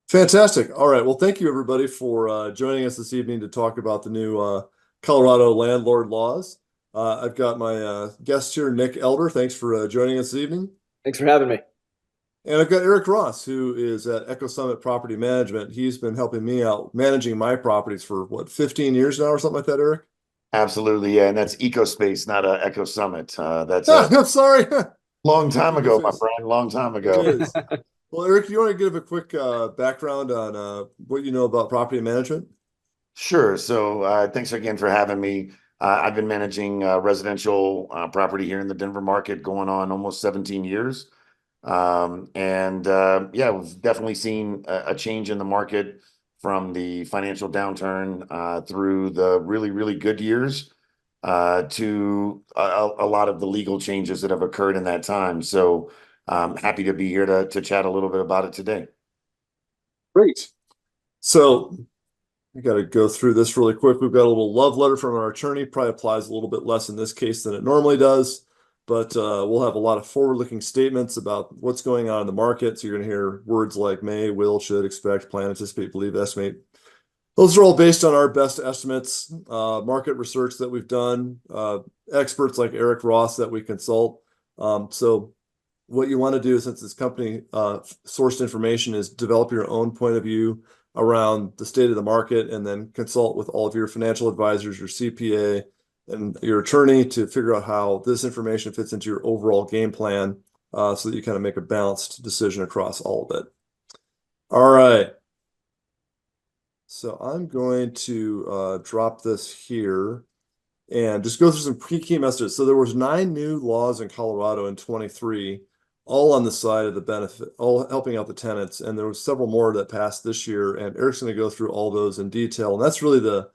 Fantastic. All right. Well, thank you everybody for joining us this evening to talk about the new Colorado landlord laws. I've got my guest here, Nick Elder. Thanks for joining us this evening. Thanks for having me. And I've got Eric Ross, who is at EcoSummit Property Management. He's been helping me out managing my properties for what, 15 years now or something like that, Eric? Absolutely, yeah, and that's EcoSpace, not a Echo Summit. That's Ah, a I'm sorry. long time ago, my EcoSpace. friend. Long time It ago. is. Well, Eric, you want to give a quick background on what you know about property management? Sure. So, thanks again for having me. I've been managing residential property here in the Denver market, going on almost 17 years. Yeah, we've definitely seen a change in the market from the financial downturn through the really, really good years to a lot of the legal changes that have occurred in that time. So happy to be here to chat a little bit about it today. Great. So we got to go through this really quick. We've got a little love letter from our attorney. Probably applies a little bit less in this case than it normally does, but we'll have a lot of forward-looking statements about what's going on in the market. So you're going to hear words like may, will, should, expect, plan, anticipate, believe, estimate. Those are all based on our best estimates, market research that we've done, experts like Eric Ross that we consult. So what you want to do, since this company sourced information, is develop your own point of view around the state of the market, and then consult with all of your financial advisors, your CPA, and your attorney to figure out how this information fits into your overall game plan, so that you kind of make a balanced decision across all of it. All right. So I'm going to drop this here and just go through some key messages. So there was 9 new laws in Colorado in 23, all on the side of the benefit, all helping out the tenants. And there was several more that passed this year. And Eric's going to go through all those in detail. And that's really the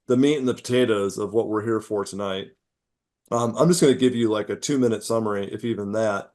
meat and the potatoes of what we're here for tonight. I'm just going to give you like a 2-minute summary, if even that.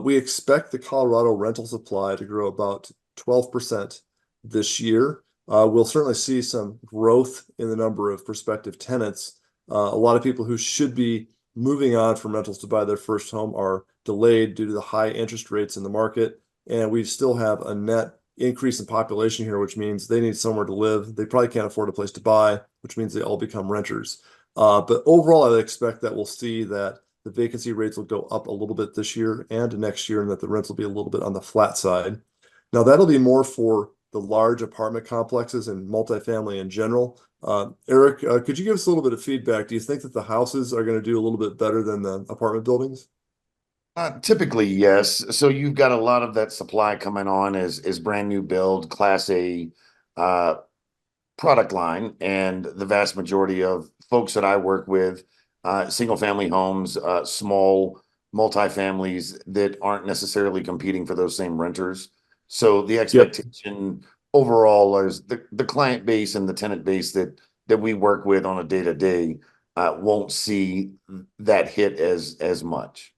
We expect the Colorado rental supply to grow about 12% this year. We'll certainly see some growth in the number of prospective tenants. A lot of people who should be moving on from rentals to buy their first home are delayed due to the high interest rates in the market. And we still have a net increase in population here, which means they need somewhere to live. They probably can't afford a place to buy, which means they all become renters. But overall, I expect that we'll see that the vacancy rates will go up a little bit this year and next year, and that the rents will be a little bit on the flat side. Now, that'll be more for the large apartment complexes and multifamily in general. Eric, could you give us a little bit of feedback? Do you think that the houses are going to do a little bit better than the apartment buildings? Typically, yes. So you've got a lot of that supply coming on as brand new build, Class A uh, product line, and the vast majority of folks that I work with, single family homes, small multifamilies that aren't necessarily competing for those same renters. So the Yep. expectation overall is the client base and the tenant base that we work with on a day to day won't see that hit as much.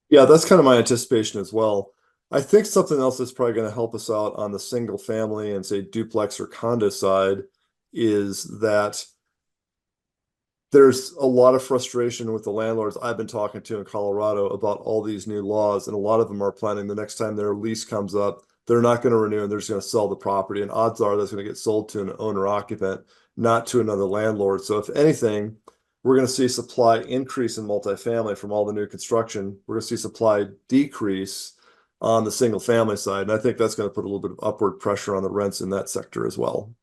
Yeah, that's kind of my anticipation as well. I think something else that's probably going to help us out on the single family and say duplex or condo side is that there's a lot of frustration with the landlords I've been talking to in Colorado about all these new laws, and a lot of them are planning the next time their lease comes up, they're not going to renew and they're just going to sell the property. And odds are that's going to get sold to an owner occupant, not to another landlord. So if anything, we're going to see supply increase in multifamily from all the new construction. We're going to see supply decrease on the single family side. And I think that's going to put a little bit of upward pressure on the rents in that sector as well.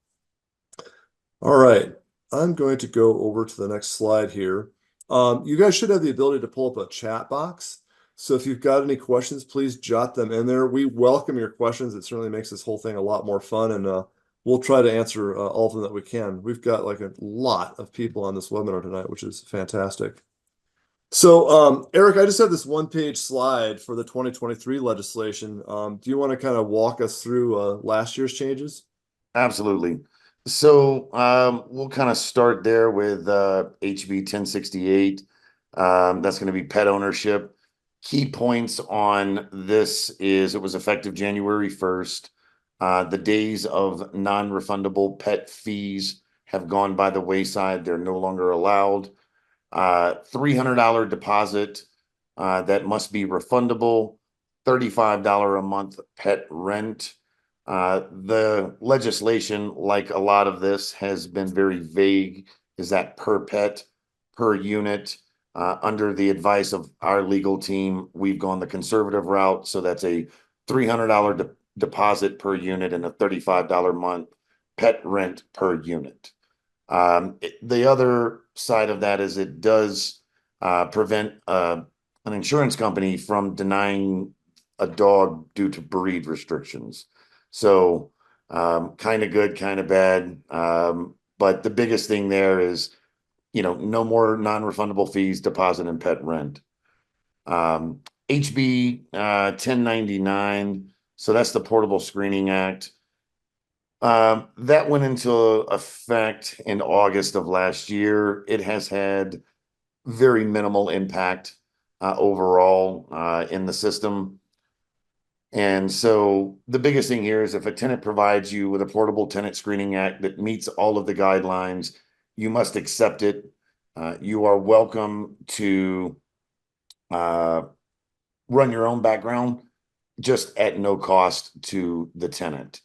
All right. I'm going to go over to the next slide here. You guys should have the ability to pull up a chat box. So if you've got any questions, please jot them in there. We welcome your questions. It certainly makes this whole thing a lot more fun, and we'll try to answer all of them that we can. We've got like a lot of people on this webinar tonight, which is fantastic. So, Eric, I just have this one-page slide for the 2023 legislation. Do you want to kind of walk us through last year's changes? Absolutely. So we'll kind of start there with HB 1068. That's going to be pet ownership. Key points on this is it was effective January 1st. The days of non-refundable pet fees have gone by the wayside. They're no longer allowed. $300 deposit that must be refundable. $35 a month pet rent. The legislation, like a lot of this, has been very vague. Is that per pet, per unit? Under the advice of our legal team, we've gone the conservative route. So that's a $300 deposit per unit and a $35 month pet rent per unit. The other side of that is it does prevent an insurance company from denying a dog due to breed restrictions. So kind of good, kind of bad. But the biggest thing there is, no more non-refundable fees, deposit and pet rent. HB 1099. So that's the Portable Screening Act. That went into effect in August of last year. It has had very minimal impact overall in the system. And so the biggest thing here is if a tenant provides you with a portable tenant screening act that meets all of the guidelines, you must accept it. You are welcome to run your own background, just at no cost to the tenant.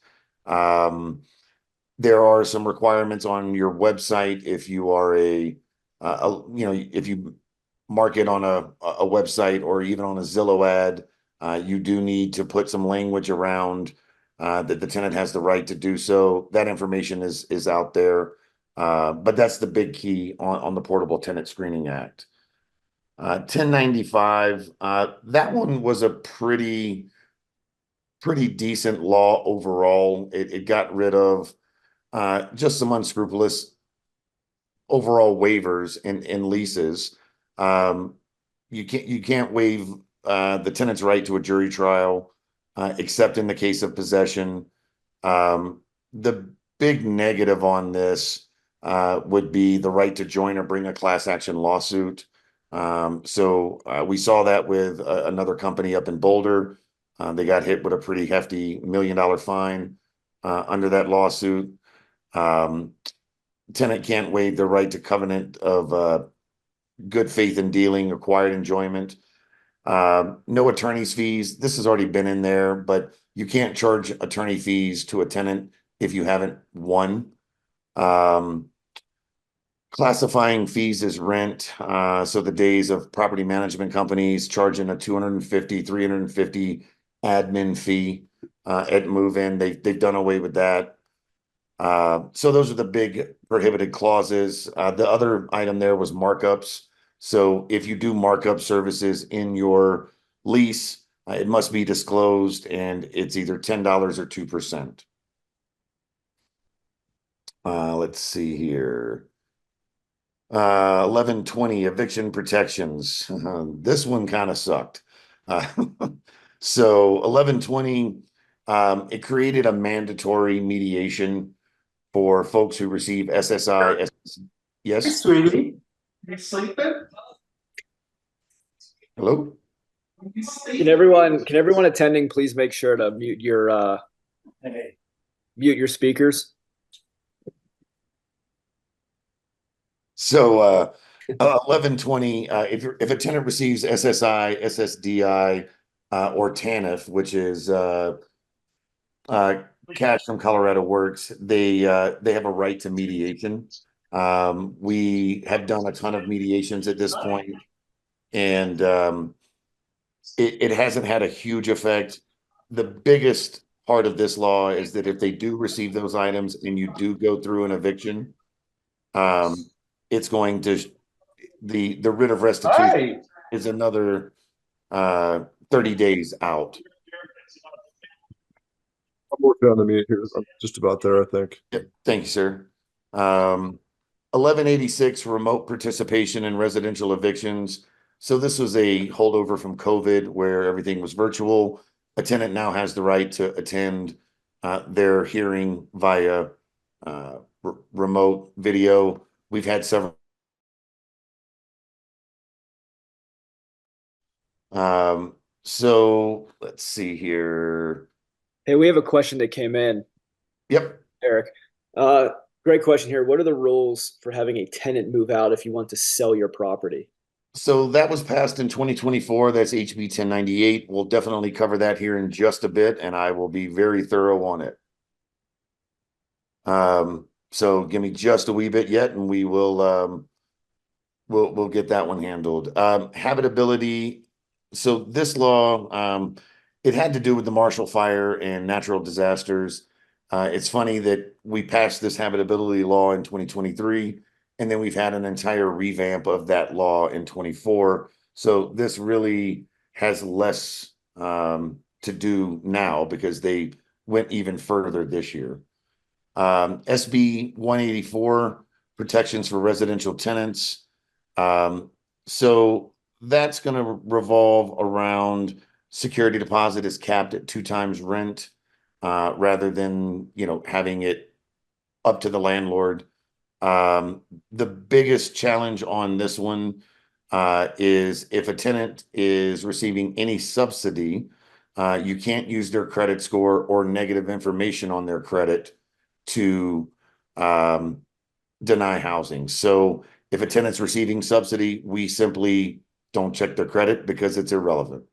There are some requirements on your website if you are if you market on a website or even on a Zillow ad, you do need to put some language around that the tenant has the right to do so. That information is out there, but that's the big key on the Portable Tenant Screening Act. 1095, that one was a pretty decent law overall. It got rid of just some unscrupulous overall waivers in leases. You can't waive the tenant's right to a jury trial, except in the case of possession. The big negative on this would be the right to join or bring a class action lawsuit. So we saw that with another company up in Boulder. They got hit with a pretty hefty $1 million fine under that lawsuit. Tenant can't waive the right to covenant of good faith in dealing, acquired enjoyment. No attorney's fees. This has already been in there, but you can't charge attorney fees to a tenant if you haven't won. Classifying fees as rent. So the days of property management companies charging a 250, 350 admin fee at move-in, they've done away with that. So those are the big prohibited clauses. The other item there was markups. So if you do markup services in your lease, it must be disclosed and it's either $10 or 2%. Let's see here. 1120 eviction protections. This one kind of sucked. So 1120, it created a mandatory mediation for folks who receive SSI. Hey, Yes. sweetie, you sleeping? Hello. Can everyone attending please make sure to Hey. mute your speakers? So 1120, if a tenant receives SSI, SSDI, or TANF, which is cash from Colorado Works, they have a right to mediation. We have done a ton of mediations at this point, and it hasn't had a huge effect. The biggest part of this law is that if they do receive those items and you do go through an eviction, it's going to the writ of restitution Hi. is another 30 days out. I'm working on the mute here. I'm just about there, I think. Yep. Thank you, sir. 1186 remote participation in residential evictions. So this was a holdover from COVID where everything was virtual. A tenant now has the right to attend their hearing via remote video. We've had several. So let's see here. Hey, we have a question that came in, Yep. Eric. Great question here. What are the rules for having a tenant move out if you want to sell your property? So that was passed in 2024. That's HB 1098. We'll definitely cover that here in just a bit, and I will be very thorough on it. So give me just a wee bit yet, and we will we'll get that one handled. Habitability. So this law, it had to do with the Marshall Fire and natural disasters. It's funny that we passed this habitability law in 2023, and then we've had an entire revamp of that law in 24. So this really has less to do now because they went even further this year. SB 184, protections for residential tenants. So that's going to revolve around security deposit is capped at 2 times rent, rather than, having it up to the landlord. The biggest challenge on this one, is if a tenant is receiving any subsidy, you can't use their credit score or negative information on their credit to, deny housing. So if a tenant's receiving subsidy, we simply don't check their credit because it's irrelevant.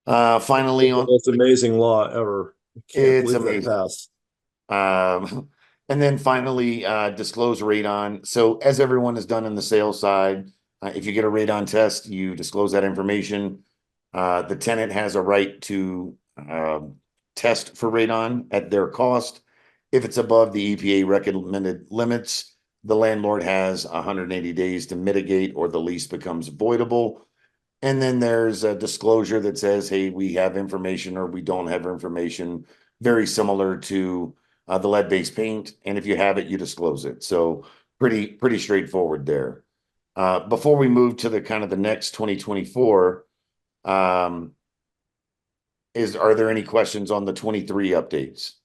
Finally, on Most amazing law ever. Can't It's believe that amazing. passed. And then finally, disclose radon. So as everyone has done in the sales side, if you get a radon test, you disclose that information. The tenant has a right to test for radon at their cost. If it's above the EPA recommended limits, the landlord has 180 days to mitigate or the lease becomes voidable. And then there's a disclosure that says, hey, we have information or we don't have information, very similar to the lead-based paint. And if you have it, you disclose it. So pretty straightforward there. Before we move to the kind of the next 2024, are there any questions on the 23 updates?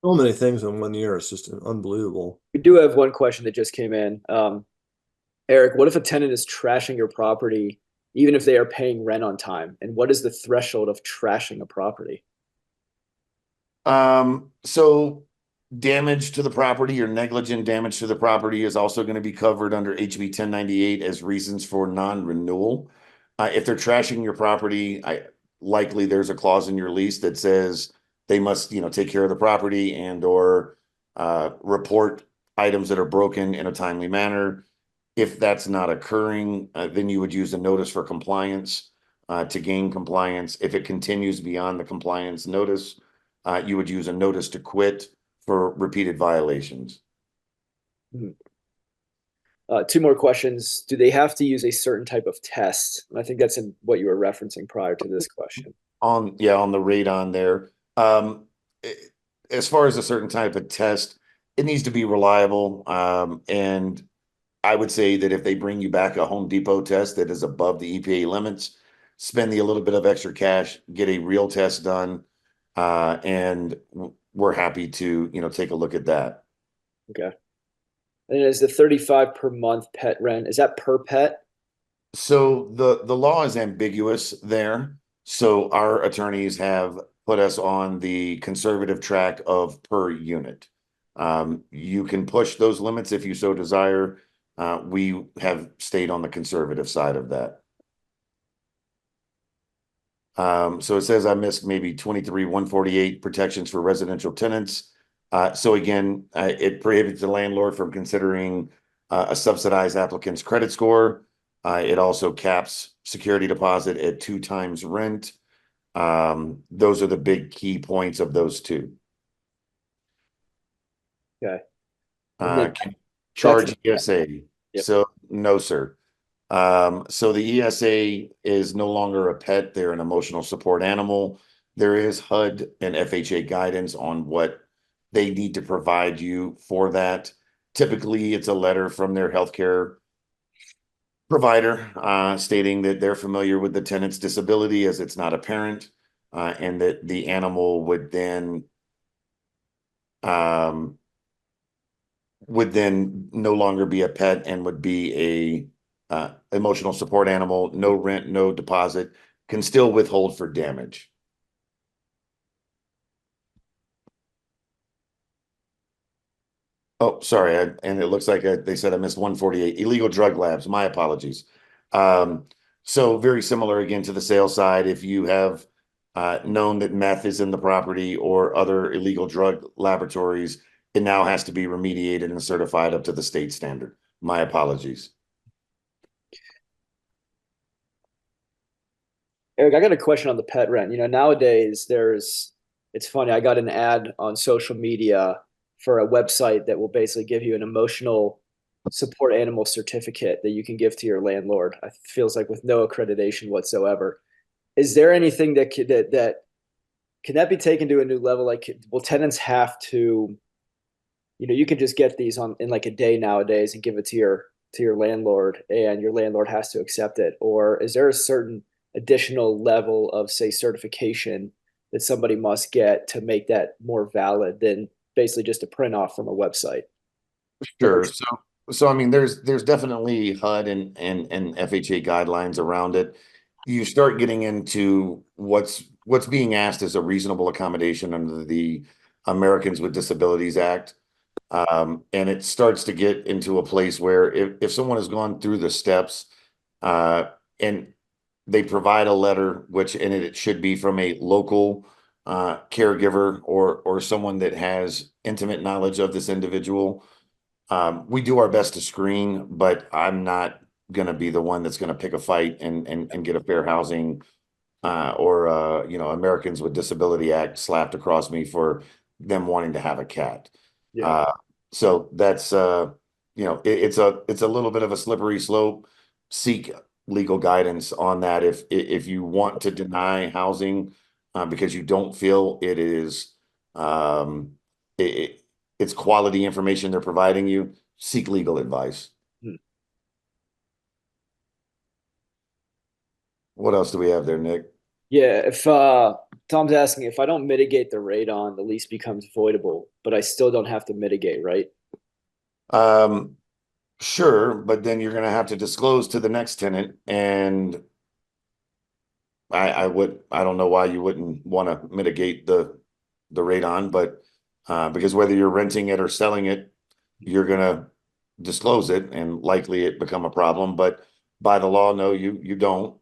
So many things in 1 year. It's just unbelievable. We do have one question that just came in. Eric, what if a tenant is trashing your property, even if they are paying rent on time? And what is the threshold of trashing a property? So damage to the property or negligent damage to the property is also going to be covered under HB 1098 as reasons for non-renewal. If they're trashing your property, likely there's a clause in your lease that says they must, take care of the property and or report items that are broken in a timely manner. If that's not occurring, then you would use a notice for compliance to gain compliance. If it continues beyond the compliance notice, you would use a notice to quit for repeated violations. Two more questions. Do they have to use a certain type of test? And I think that's in what you were referencing prior to this question. On the radon there. As far as a certain type of test, it needs to be reliable. And I would say that if they bring you back a Home Depot test that is above the EPA limits, spend a little bit of extra cash, get a real test done, and we're happy to, take a look at that. Okay. And is the 35 per month pet rent, is that per pet? So the law is ambiguous there. So our attorneys have put us on the conservative track of per unit. You can push those limits if you so desire. We have stayed on the conservative side of that. So it says I missed maybe 23-148 protections for residential tenants. So again, it prohibits the landlord from considering a subsidized applicant's credit score. It also caps security deposit at 2 times rent. Those are the big key points of those two. Okay. Can charge ESA. Yep. So no, sir. So the ESA is no longer a pet. They're an emotional support animal. There is HUD and FHA guidance on what they need to provide you for that. Typically, it's a letter from their healthcare provider stating that they're familiar with the tenant's disability as it's not apparent, and that the animal would then no longer be a pet and would be a emotional support animal, no rent, no deposit, can still withhold for damage. Oh, sorry, and it looks like they said I missed 148. Illegal drug labs. My apologies. Um, so very similar again to the sales side. If you have known that meth is in the property or other illegal drug laboratories, it now has to be remediated and certified up to the state standard. My apologies. Eric, I got a question on the pet rent. Nowadays it's funny. I got an ad on social media for a website that will basically give you an emotional support animal certificate that you can give to your landlord. It feels like with no accreditation whatsoever. Is there anything that can that be taken to a new level? Like, will tenants have to, you can just get these in like a day nowadays and give it to your landlord, and your landlord has to accept it, or is there a certain additional level of, say, certification that somebody must get to make that more valid than basically just a print off from a website? Sure. So I mean, there's definitely HUD and FHA guidelines around it. You start getting into what's being asked as a reasonable accommodation under the Americans with Disabilities Act. And it starts to get into a place where if someone has gone through the steps, and they provide a letter, which in it should be from a local caregiver or someone that has intimate knowledge of this individual. We do our best to screen, but I'm not going to be the one that's going to pick a fight and get a fair housing or Americans with Disability Act slapped across me for them wanting to have a cat. Yeah. So that's it's a little bit of a slippery slope. Seek legal guidance on that if you want to deny housing because you don't feel it is it's quality information they're providing you. Seek legal advice. Hmm. What else do we have there, Nick? Yeah, if Tom's asking, if I don't mitigate the radon, the lease becomes voidable, but I still don't have to mitigate, right? Um, sure, but then you're going to have to disclose to the next tenant, and I don't know why you wouldn't want to mitigate the radon, but because whether you're renting it or selling it, you're going to disclose it, and likely it become a problem. But by the law, no, you don't.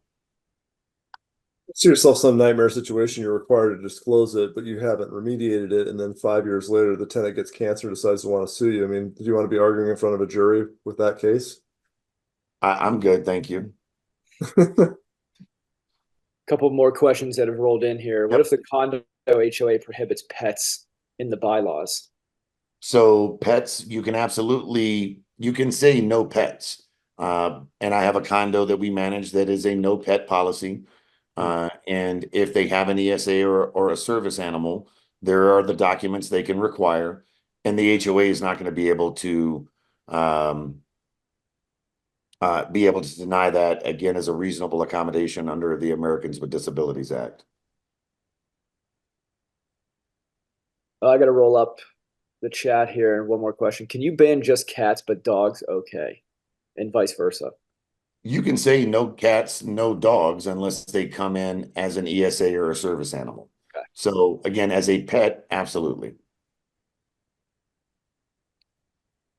See yourself some nightmare situation, you're required to disclose it, but you haven't remediated it, and then 5 years later, the tenant gets cancer and decides to want to sue you. I mean, do you want to be arguing in front of a jury with that case? I'm good, thank you. Couple more questions that have rolled in here. What Yep. if the condo HOA prohibits pets in the bylaws? So pets, you can say no pets. And I have a condo that we manage that is a no pet policy. And if they have an ESA or a service animal, there are the documents they can require, and the HOA is not going to be able to deny that again as a reasonable accommodation under the Americans with Disabilities Act. I got to roll up the chat here. And one more question. Can you ban just cats, but dogs okay? And vice versa. You can say no cats, no dogs, unless they come in as an ESA or a service animal. Okay. So again, as a pet, absolutely.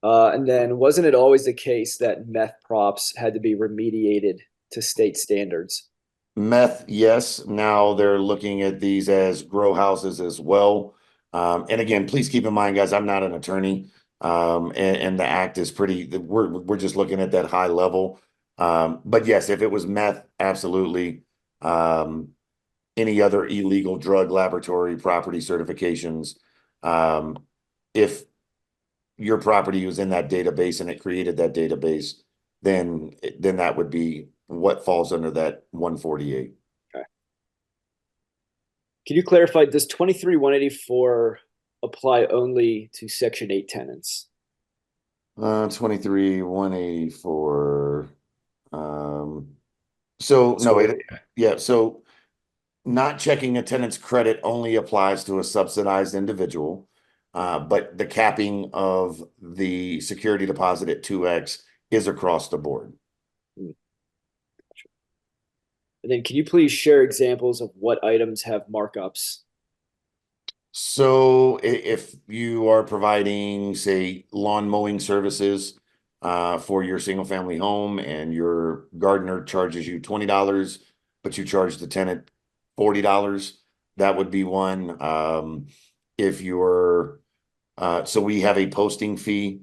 And then wasn't it always the case that meth props had to be remediated to state standards? Meth, yes. Now they're looking at these as grow houses as well. And again, please keep in mind, guys, I'm not an attorney. And the act is we're just looking at that high level. But yes, if it was meth, absolutely. Any other illegal drug laboratory property certifications, if your property was in that database and it created that database, then that would be what falls under that 148. Okay. Can you clarify, does 23-184 apply only to Section 8 tenants? 23-184. So no, yeah. So not checking a tenant's credit only applies to a subsidized individual, but the capping of the security deposit at 2x is across the board. And then can you please share examples of what items have markups? So if you are providing, say, lawn mowing services for your single family home and your gardener charges you $20, but you charge the tenant $40, that would be one. If you're so we have a posting fee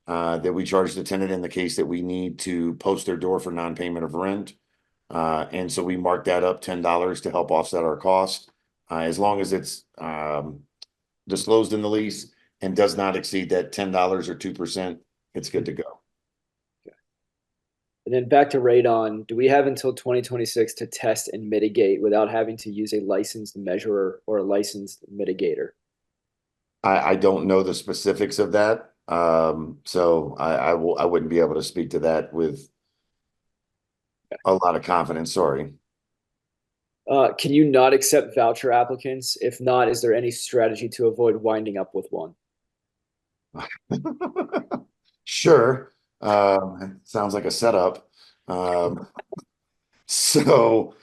that we charge the tenant in the case that we need to post their door for non-payment of rent. And so we mark that up $10 to help offset our cost. As long as it's disclosed in the lease and does not exceed that $10 or 2%, it's good to go. And then back to radon, do we have until 2026 to test and mitigate without having to use a licensed measurer or a licensed mitigator? I don't know the specifics of that. So I wouldn't be able to speak to that with a lot of confidence. Sorry. Can you not accept voucher applicants? If not, is there any strategy to avoid winding up with one? Sure. Sounds like a setup. So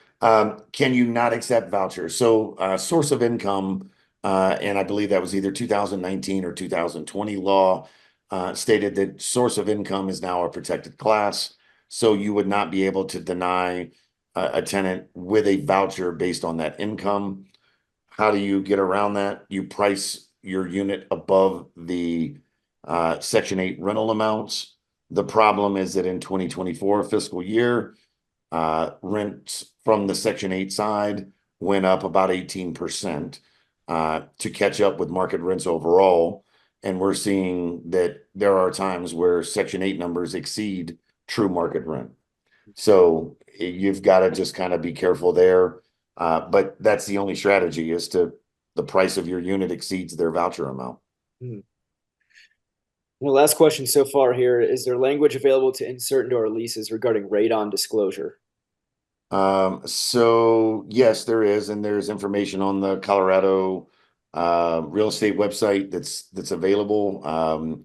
can you not accept vouchers? So source of income, and I believe that was either 2019 or 2020 law, stated that source of income is now a protected class. So you would not be able to deny a tenant with a voucher based on that income. How do you get around that? You price your unit above the Section 8 rental amounts. The problem is that in 2024 fiscal year, rents from the Section 8 side went up about 18% to catch up with market rents overall. And we're seeing that there are times where Section 8 numbers exceed true market rent. So you've got to just kind of be careful there. But that's the only strategy is to the price of your unit exceeds their voucher amount. Hmm. Well, last question so far here. Is there language available to insert into our leases regarding radon disclosure? So yes, there is, and there's information on the Colorado real estate website that's available.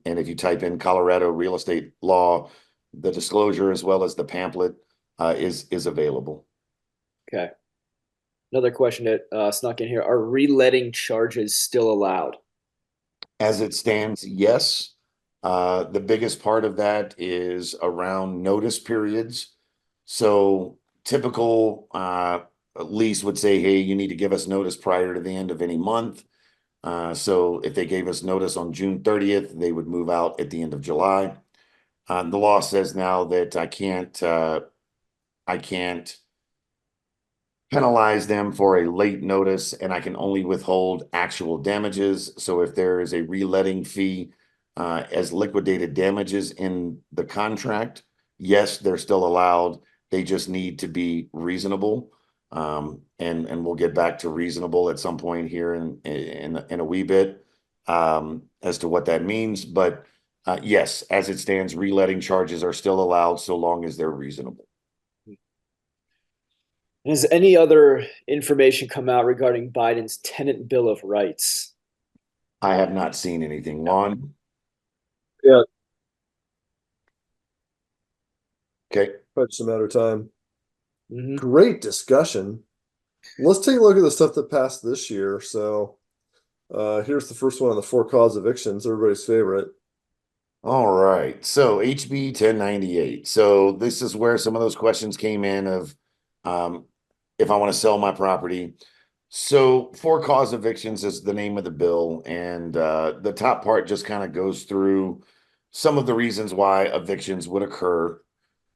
And if you type in Colorado real estate law, the disclosure as well as the pamphlet is available. Okay. Another question that snuck in here. Are reletting charges still allowed? As it stands, yes. The biggest part of that is around notice periods. So typical lease would say, hey, you need to give us notice prior to the end of any month. So if they gave us notice on June 30th, they would move out at the end of July. The law says now that I can't penalize them for a late notice, and I can only withhold actual damages. So if there is a reletting fee as liquidated damages in the contract, yes, they're still allowed. They just need to be reasonable. And we'll get back to reasonable at some point here in a wee bit as to what that means. But yes, as it stands, reletting charges are still allowed so long as they're reasonable. Has any other information come out regarding Biden's tenant bill of rights? I have not seen anything. Lon? Yeah. Okay. Probably just a matter of time. Mhm. Great discussion. Let's take a look at the stuff that passed this year. So here's the first one on the for-cause evictions, everybody's favorite. All right. So HB 1098. So this is where some of those questions came in of if I want to sell my property. So for-cause evictions is the name of the bill. And the top part just kind of goes through some of the reasons why evictions would occur.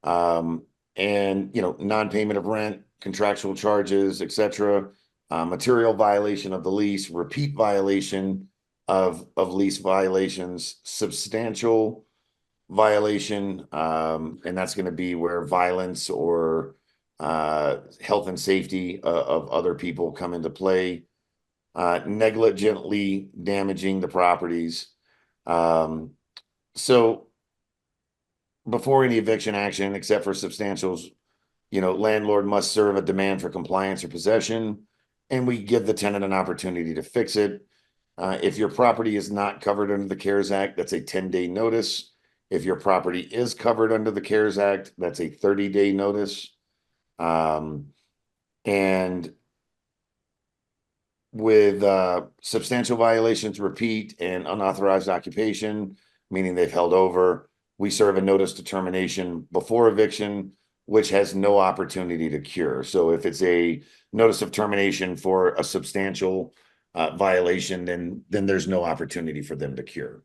And non-payment of rent, contractual charges, etc., material violation of the lease, repeat violation of lease violations, substantial violation, and that's going to be where violence or health and safety of other people come into play, negligently damaging the properties. So before any eviction action, except for substantials, landlord must serve a demand for compliance or possession, and we give the tenant an opportunity to fix it. If your property is not covered under the CARES Act, that's a 10-day notice. If your property is covered under the CARES Act, that's a 30-day notice. And with substantial violations, repeat, and unauthorized occupation, meaning they've held over, we serve a notice to termination before eviction, which has no opportunity to cure. So if it's a notice of termination for a substantial violation, then there's no opportunity for them to cure.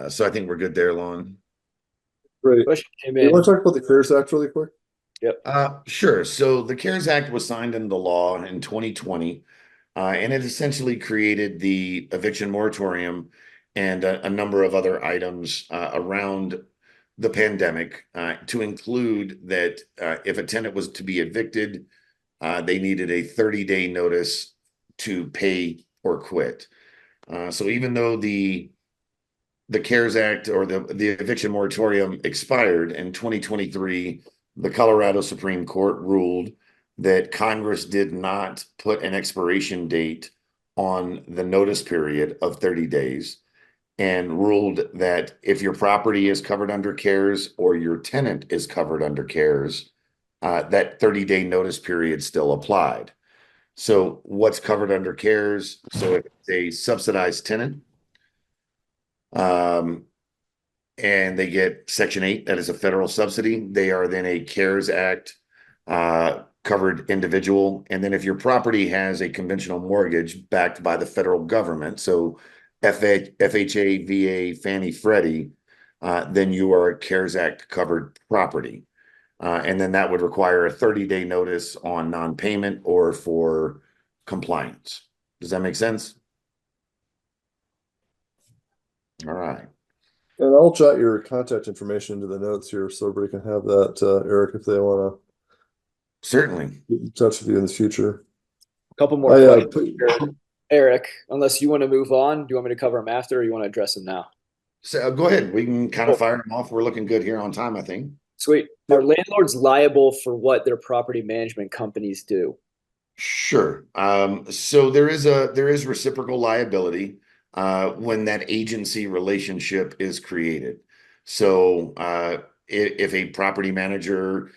So I think we're good there, Lon. Great. Question came You in. want to talk about the CARES Act really quick? Sure. So the CARES Act was signed into law in 2020, and it essentially created the eviction moratorium and a number of other items around the pandemic to include that if a tenant was to be evicted, they needed a 30-day notice to pay or quit. So even though the CARES Act or the eviction moratorium expired in 2023, the Colorado Supreme Court ruled that Congress did not put an expiration date on the notice period of 30 days and ruled that if your property is covered under CARES or your tenant is covered under CARES, that 30-day notice period still applied. So what's covered under CARES? So if it's a subsidized tenant, and they get Section 8, that is a federal subsidy. They are then a CARES Act covered individual. And then if your property has a conventional mortgage backed by the federal government, so FHA, VA, Fannie, Freddie, then you are a CARES Act covered property. And then that would require a 30-day notice on non-payment or for compliance. Does that make sense? All right. And I'll jot your contact information into the notes here so everybody can have that, Eric, if they want Certainly. to get in touch with you in the future. A couple more questions here. Eric, unless you want to move on, do you want me to cover them after or you want to address them now? So go ahead. We can kind of fire them off. We're looking good here on time, I think. Sweet. Are landlords liable for what their property management companies do? Sure. So there is reciprocal liability when that agency relationship is created. So if a property manager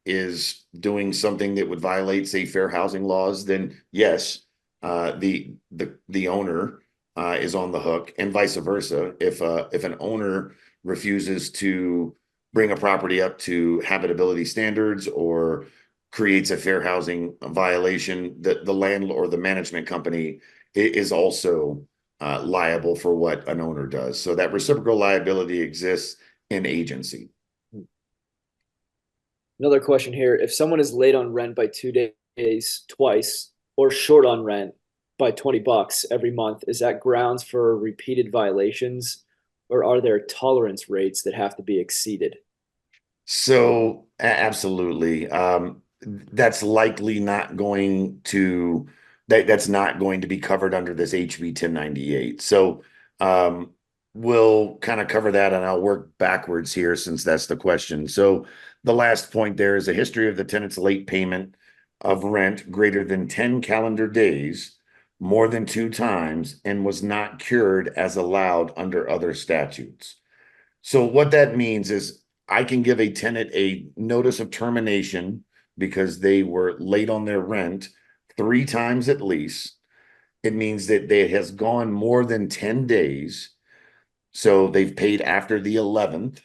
is doing something that would violate, say, fair housing laws, then yes, the owner is on the hook, and vice versa. If an owner refuses to bring a property up to habitability standards or creates a fair housing violation, the landlord or the management company is also liable for what an owner does. So that reciprocal liability exists in agency. Another question here. If someone is late on rent by 2 days twice or short on rent by $20 every month, is that grounds for repeated violations, or are there tolerance rates that have to be exceeded? So absolutely. That's likely not going to that's not going to be covered under this HB 1098. So we'll kind of cover that, and I'll work backwards here since that's the question. So the last point there is a history of the tenant's late payment of rent greater than 10 calendar days, more than 2 times, and was not cured as allowed under other statutes. So what that means is I can give a tenant a notice of termination because they were late on their rent 3 times at least. It means that it has gone more than 10 days. So they've paid after the 11th.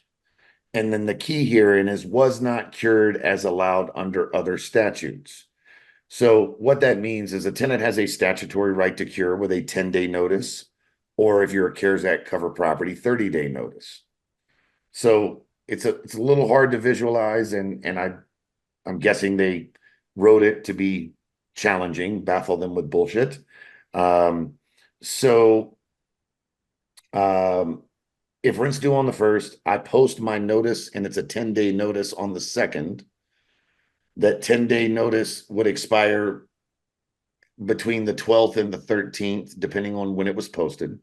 And then the key herein is was not cured as allowed under other statutes. So what that means is a tenant has a statutory right to cure with a 10-day notice, or if you're a CARES Act cover property, 30-day notice. So it's a little hard to visualize, and I'm guessing they wrote it to be challenging, baffle them with bullshit. If rent's due on the 1st, I post my notice and it's a 10-day notice on the 2nd. That 10-day notice would expire between the 12th and the 13th, depending on when it was posted.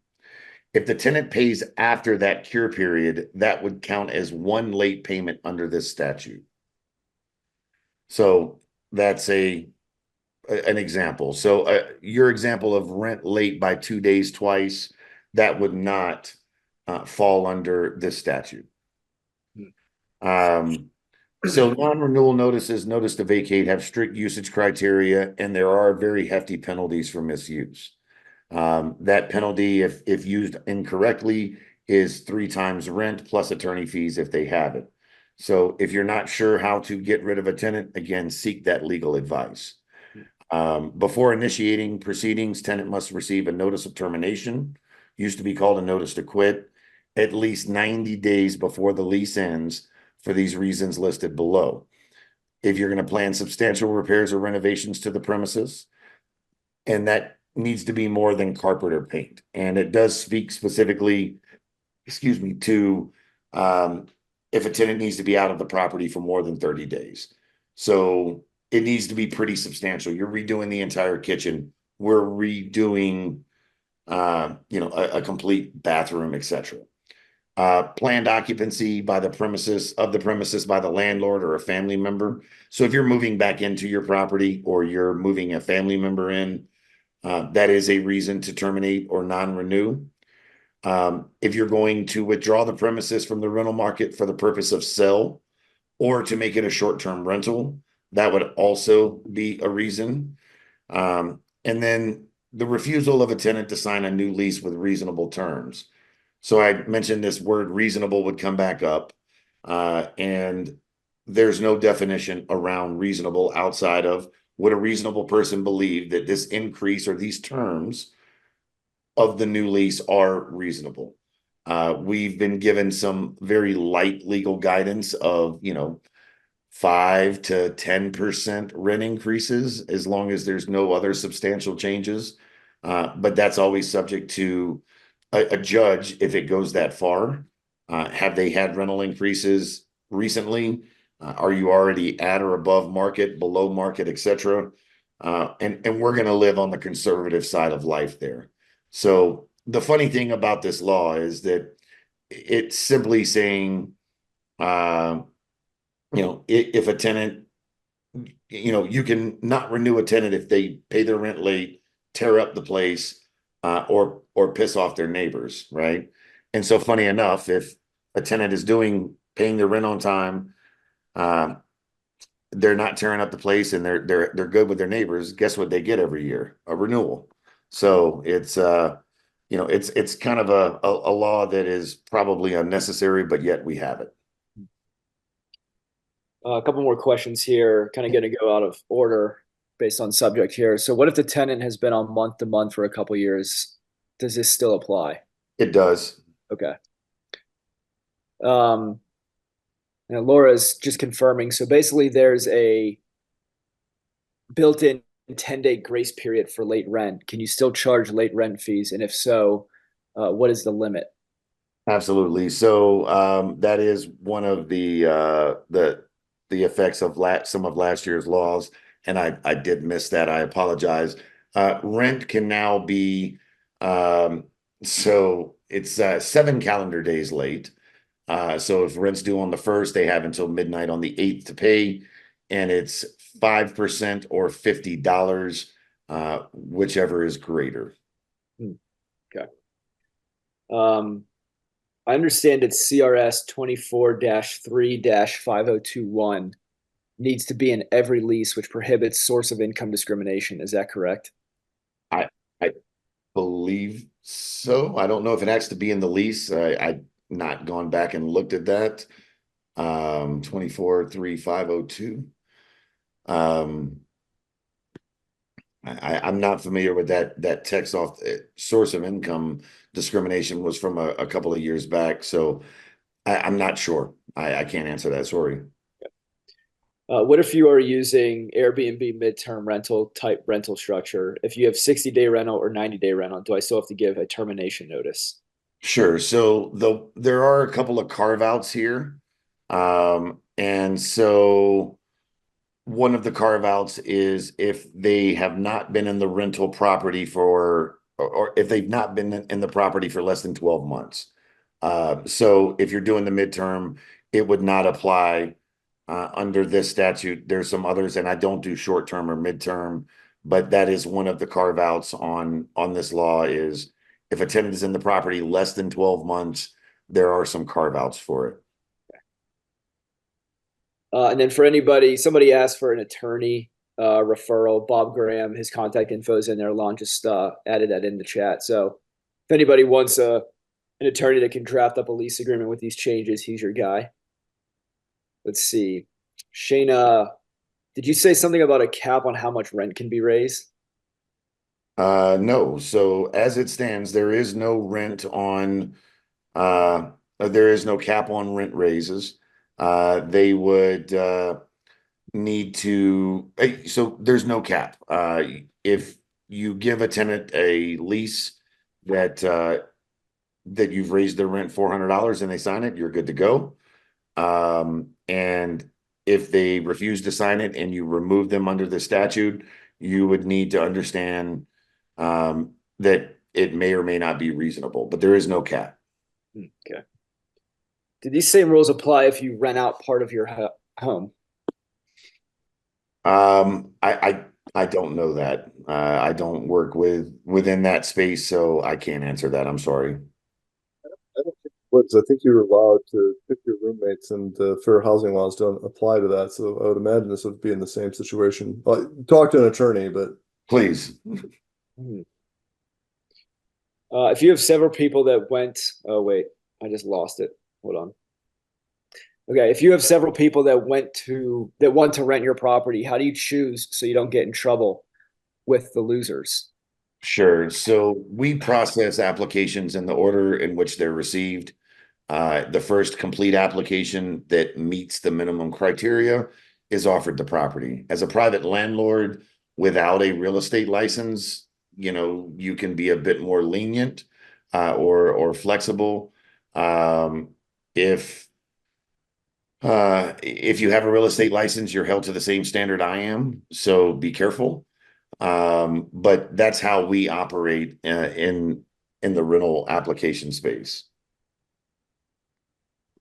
If the tenant pays after that cure period, that would count as 1 late payment under this statute. So that's an example. So your example of rent late by 2 days twice, that would not fall under this statute. So non-renewal notices, notice to vacate have strict usage criteria, and there are very hefty penalties for misuse. That penalty, if used incorrectly, is 3 times rent plus attorney fees if they have it. So if you're not sure how to get rid of a tenant, again, seek that legal advice. Before initiating proceedings, tenant must receive a notice of termination, used to be called a notice to quit, at least 90 days before the lease ends for these reasons listed below. If you're going to plan substantial repairs or renovations to the premises, and that needs to be more than carpet or paint. And it does speak specifically, excuse me, to if a tenant needs to be out of the property for more than 30 days. So it needs to be pretty substantial. You're redoing the entire kitchen. We're redoing, a complete bathroom, etc. Planned occupancy by the premises by the landlord or a family member. So if you're moving back into your property or you're moving a family member in, that is a reason to terminate or non-renew. If you're going to withdraw the premises from the rental market for the purpose of sale or to make it a short-term rental, that would also be a reason. And then the refusal of a tenant to sign a new lease with reasonable terms. So I mentioned this word reasonable would come back up, and there's no definition around reasonable outside of would a reasonable person believe that this increase or these terms of the new lease are reasonable. We've been given some very light legal guidance of, 5 to 10% rent increases as long as there's no other substantial changes. But that's always subject to a judge if it goes that far. Have they had rental increases recently? Are you already at or above market, below market, etc.? And we're going to live on the conservative side of life there. So the funny thing about this law is that it's simply saying, if a tenant, you can not renew a tenant if they pay their rent late, tear up the place, or piss off their neighbors, right? And so, funny enough, if a tenant is paying their rent on time, they're not tearing up the place, and they're good with their neighbors. Guess what they get every year? A renewal. So it's it's kind of a law that is probably unnecessary, but yet we have it. A couple more questions here, kind of going to go out of order based on subject here. So what if the tenant has been on month to month for a couple years? Does this still apply? It does. Okay. And Laura's just confirming. So basically there's a built-in 10-day grace period for late rent. Can you still charge late rent fees? And if so, what is the limit? Absolutely. So that is one of the effects of some of last year's laws, and I did miss that. I apologize. Rent can now be so it's 7 calendar days late. So if rent's due on the 1st, they have until midnight on the 8th to pay, and it's 5% or $50, whichever is greater. Okay. I understand it's CRS 24-3-5021 needs to be in every lease, which prohibits source of income discrimination. Is that correct? I believe so. I don't know if it has to be in the lease. I've not gone back and looked at that. 24-3-502. I'm not familiar with that text off. Source of income discrimination was from a couple of years back, so I'm not sure. I can't answer that. Sorry. What if you are using Airbnb midterm rental type rental structure? If you have 60-day rental or 90-day rental, do I still have to give a termination notice? Sure. So there are a couple of carve outs here. And so one of the carve outs is if they have not been in the rental property or if they've not been in the property for less than 12 months. So if you're doing the midterm, it would not apply under this statute. There's some others, and I don't do short term or midterm, but that is one of the carve outs on this law is if a tenant is in the property less than 12 months, there are some carve outs for it. And then for anybody, somebody asked for an attorney referral. Bob Graham, his contact info is in there. Lon just added that in the chat. So if anybody wants an attorney that can draft up a lease agreement with these changes, he's your guy. Let's see. Shayna, did you say something about a cap on how much rent can be raised? No. So as it stands, there is no rent on, there is no cap on rent raises. They would need to, so there's no cap. If you give a tenant a lease that that you've raised their rent $400 and they sign it, you're good to go. And if they refuse to sign it and you remove them under the statute, you would need to understand that it may or may not be reasonable, but there is no cap. Okay. Do these same rules apply if you rent out part of your home? I don't know that. I don't work within that space, so I can't answer that. I'm sorry. I think you're allowed to pick your roommates, and the fair housing laws don't apply to that. So I would imagine this would be in the same situation. Talk to an attorney, but Please. If you have several people that went, oh wait, I just lost it. Hold on. Okay, if you have several people that want to rent your property, how do you choose so you don't get in trouble with the losers? Sure. So we process applications in the order in which they're received. The first complete application that meets the minimum criteria is offered the property. As a private landlord without a real estate license, you can be a bit more lenient or flexible. If you have a real estate license, you're held to the same standard I am, so be careful. But that's how we operate in the rental application space.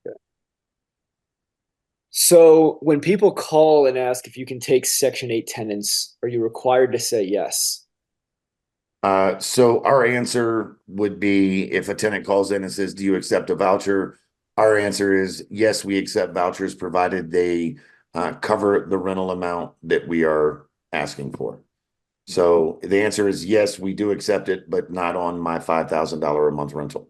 Okay. So when people call and ask if you can take Section 8 tenants, are you required to say yes? So our answer would be, if a tenant calls in and says, "Do you accept a voucher?" Our answer is yes, we accept vouchers provided they cover the rental amount that we are asking for. So the answer is yes, we do accept it, but not on my $5,000 a month rental.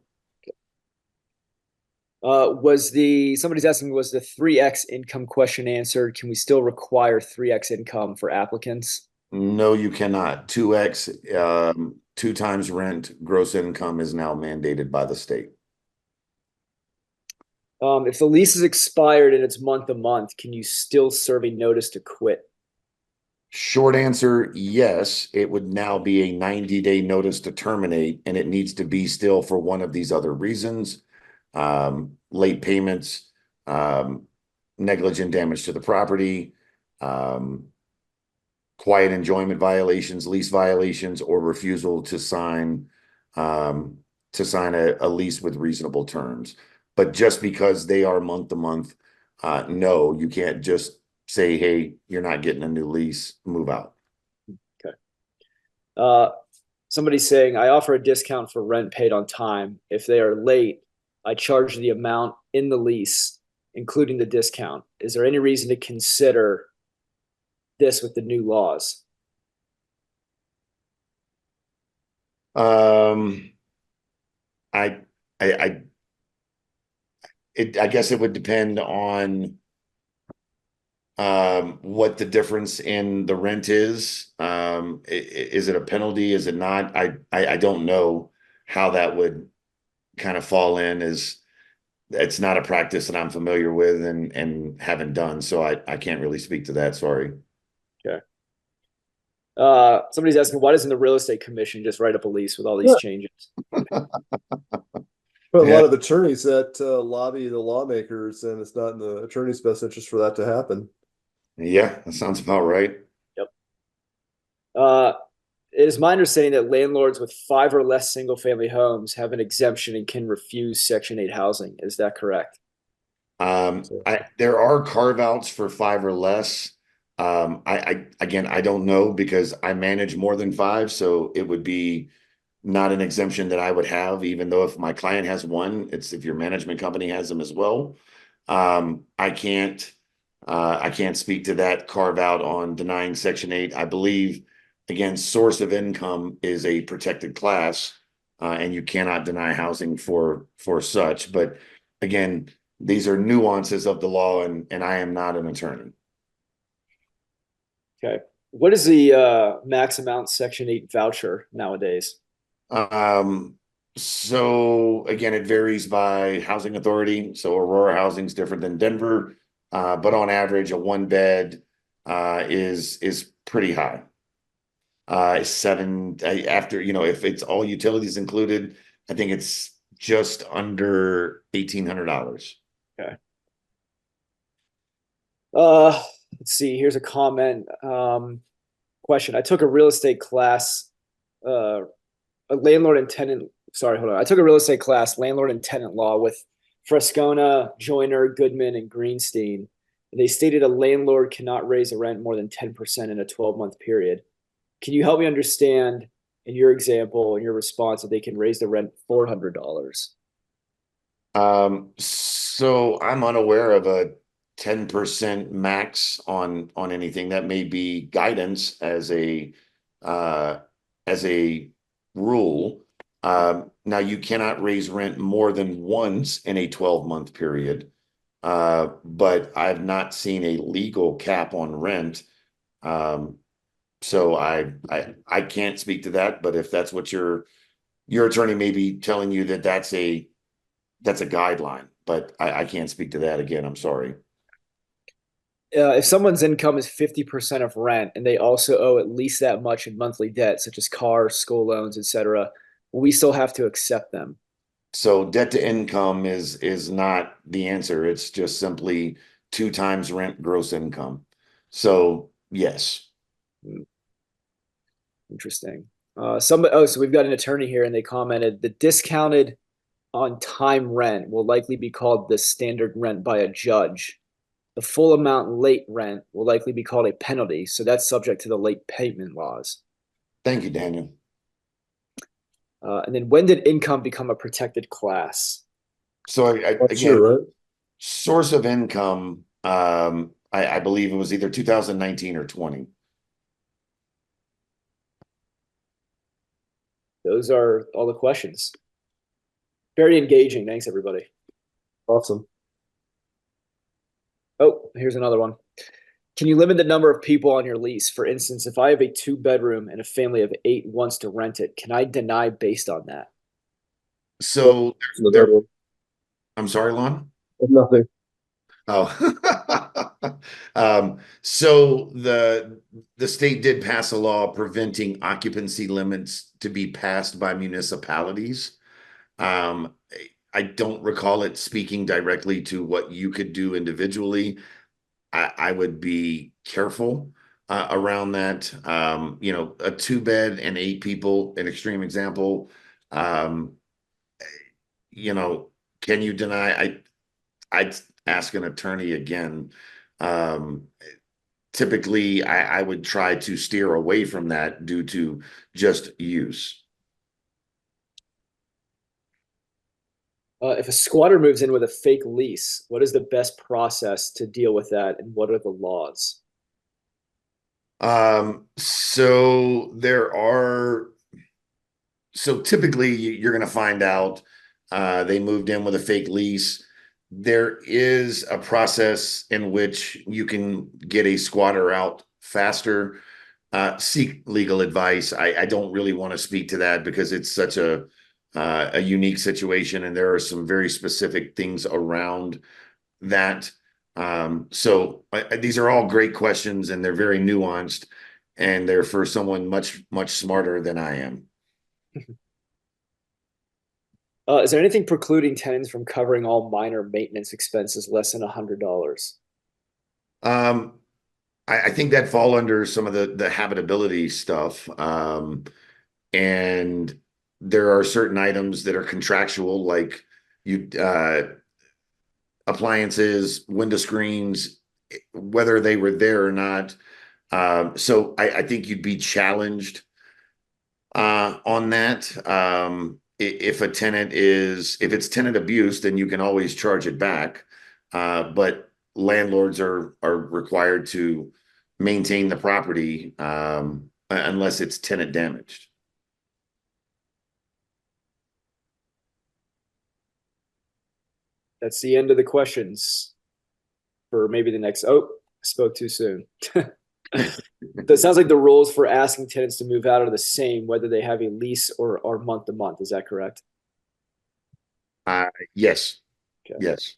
Somebody's asking, was the 3x income question answered? Can we still require 3x income for applicants? No, you cannot. 2x, 2 times rent gross income is now mandated by the state. If the lease is expired and it's month to month, can you still serve a notice to quit? Short answer, yes. It would now be a 90-day notice to terminate, and it needs to be still for one of these other reasons: late payments, negligent damage to the property, quiet enjoyment violations, lease violations, or refusal to sign a lease with reasonable terms. But just because they are month to month, no, you can't just say, "Hey, you're not getting a new lease, move out." Okay. Somebody's saying, I offer a discount for rent paid on time. If they are late, I charge the amount in the lease, including the discount. Is there any reason to consider this with the new laws? I guess it would depend on what the difference in the rent is. Is it a penalty? Is it not? I don't know how that would kind of fall in. It's not a practice that I'm familiar with and haven't done, so I can't really speak to that. Sorry. Okay. Somebody's asking, why doesn't the real estate commission just write up a lease with all these changes? But a lot of attorneys that lobby the lawmakers, and it's not in the attorney's best interest for that to happen. Yeah, that sounds about right. Yep. It is my understanding that landlords with 5 or less single-family homes have an exemption and can refuse Section 8 housing. Is that correct? There are carve-outs for 5 or less. Again, I don't know because I manage more than 5, so it would be not an exemption that I would have, even though if my client has one, it's if your management company has them as well. I can't I can't speak to that carve out on denying Section 8. I believe, again, source of income is a protected class, and you cannot deny housing for such. But again, these are nuances of the law, and I am not an attorney. Okay. What is the max amount Section 8 voucher nowadays? So again, it varies by housing authority. So Aurora Housing is different than Denver, but on average, a one bed is pretty high. Seven after, if it's all utilities included, I think it's just under $1,800. Okay. Let's see. Here's a comment. Question. I took a real estate class, a landlord and tenant. Sorry, hold on. I took a real estate class, landlord and tenant law with Frescona, Joyner, Goodman, and Greenstein. And they stated a landlord cannot raise the rent more than 10% in a 12-month period. Can you help me understand, in your example, in your response, that they can raise the rent $400? So I'm unaware of a 10% max on anything. That may be guidance as a rule. Now you cannot raise rent more than once in a 12-month period. But I've not seen a legal cap on rent. So I can't speak to that, but if that's what your attorney may be telling you, that's a guideline, but I can't speak to that. Again, I'm sorry. If someone's income is 50% of rent and they also owe at least that much in monthly debt, such as cars, school loans, etc., we still have to accept them. So debt to income is not the answer. It's just simply 2 times rent gross income. So yes. Interesting. So we've got an attorney here, and they commented the discounted on time rent will likely be called the standard rent by a judge. The full amount late rent will likely be called a penalty. So that's subject to the late payment laws. Thank you, Daniel. And then when did income become a protected class? So again, sure, right? source of income, I believe it was either 2019 or 20. Those are all the questions. Very engaging. Thanks, everybody. Awesome. Oh, here's another one. Can you limit the number of people on your lease? For instance, if I have a 2-bedroom and a family of 8 wants to rent it, can I deny based on that? So I'm sorry, Lon. Nothing. Oh, so the state did pass a law preventing occupancy limits to be passed by municipalities. I don't recall it speaking directly to what you could do individually. I would be careful around that. A 2-bed and 8 people, an extreme example. Can you deny? I'd ask an attorney again. Typically, I would try to steer away from that due to just use. If a squatter moves in with a fake lease, what is the best process to deal with that, and what are the laws? So typically you're going to find out they moved in with a fake lease. There is a process in which you can get a squatter out faster. Seek legal advice. I don't really want to speak to that because it's such a unique situation, and there are some very specific things around that. So these are all great questions, and they're very nuanced, and they're for someone much, much smarter than I am. Is there anything precluding tenants from covering all minor maintenance expenses less than $100? I think that fall under some of the habitability stuff. And there are certain items that are contractual, like appliances, window screens, whether they were there or not. So I think you'd be challenged on that. If it's tenant abuse, then you can always charge it back. But landlords are required to maintain the property unless it's tenant damaged. That's the end of the questions for maybe the next. Oh, spoke too soon. It sounds like the rules for asking tenants to move out are the same, whether they have a lease or month to month. Is that correct? Yes. Okay. Yes.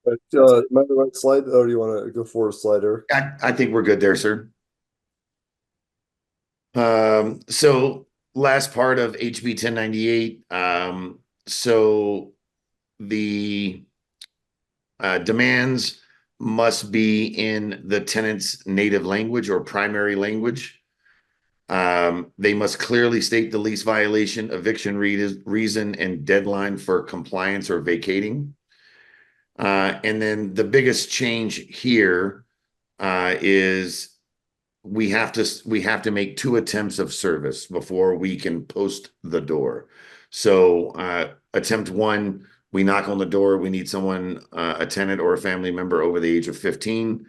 But, am I the right slide, or do you want to go for a slider? I think we're good there, sir. So last part of HB 1098. So the demands must be in the tenant's native language or primary language. They must clearly state the lease violation, eviction reason, and deadline for compliance or vacating. And then the biggest change here is we have to make 2 attempts of service before we can post the door. So attempt 1, we knock on the door. We need someone, a tenant or a family member over the age of 15.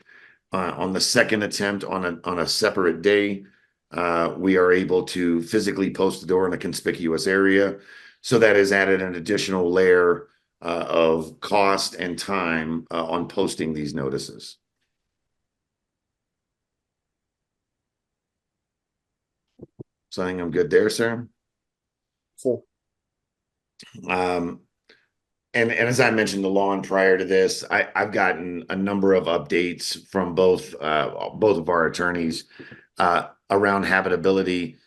On the second attempt on a separate day, we are able to physically post the door in a conspicuous area. So that has added an additional layer of cost and time on posting these notices. So I think I'm good there, sir. Cool. And as I mentioned, the lawn prior to this, I've gotten a number of updates from both of our attorneys around habitability.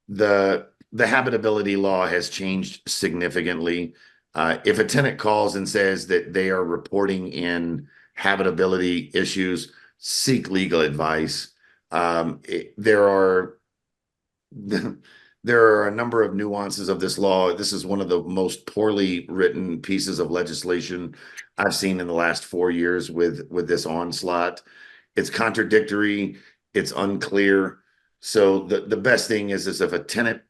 The habitability law has changed significantly. If a tenant calls and says that they are reporting in habitability issues, seek legal advice. There are there are a number of nuances of this law. This is one of the most poorly written pieces of legislation I've seen in the last 4 years with this onslaught. It's contradictory. It's unclear. So the best thing is if a tenant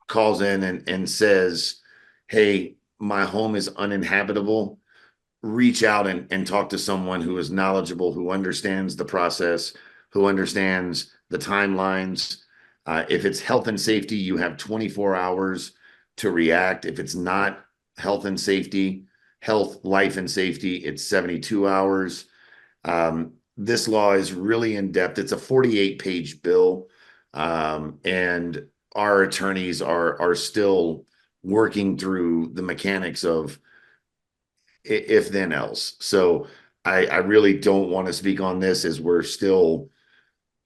calls in and says, hey, my home is uninhabitable, reach out and talk to someone who is knowledgeable, who understands the process, who understands the timelines. If it's health and safety, you have 24 hours to react. If it's not health and safety, health, life, and safety, it's 72 hours. This law is really in depth. It's a 48-page bill, and our attorneys are still working through the mechanics of if then else. So I really don't want to speak on this as we're still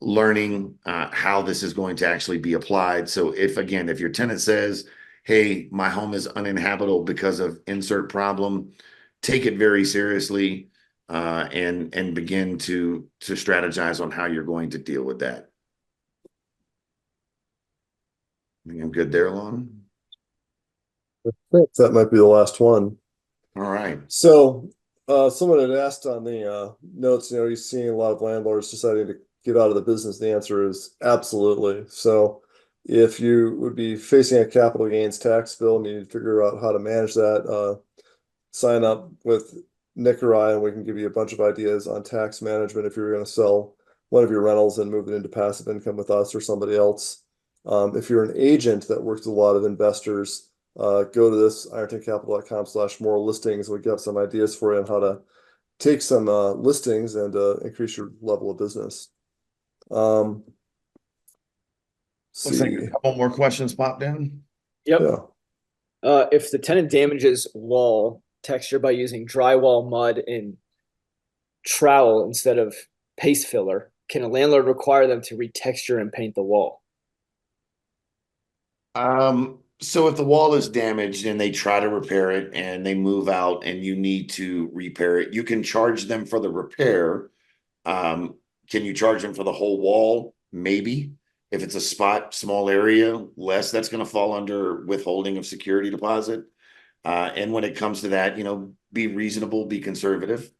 learning how this is going to actually be applied. So if your tenant says, hey, my home is uninhabitable because of insert problem, take it very seriously and begin to strategize on how you're going to deal with that. I think I'm good there, Lon. I think that might be the last one. All right. So, someone had asked on the notes, you're seeing a lot of landlords deciding to get out of the business. The answer is absolutely. So, if you would be facing a capital gains tax bill and you need to figure out how to manage that, sign up with Nick or I, and we can give you a bunch of ideas on tax management if you're going to sell one of your rentals and move it into passive income with us or somebody else. If you're an agent that works with a lot of investors, go to this irontoncapital.com/more listings. We got some ideas for you on how to take some listings and increase your level of business. Looks like See. a couple more questions popped in. Yep. Yeah. If the tenant damages wall texture by using drywall, mud, and trowel instead of paste filler, can a landlord require them to retexture and paint the wall? So if the wall is damaged and they try to repair it and they move out and you need to repair it, you can charge them for the repair. Can you charge them for the whole wall? Maybe. If it's a small area, less. That's going to fall under withholding of security deposit. And when it comes to that, be reasonable, be conservative.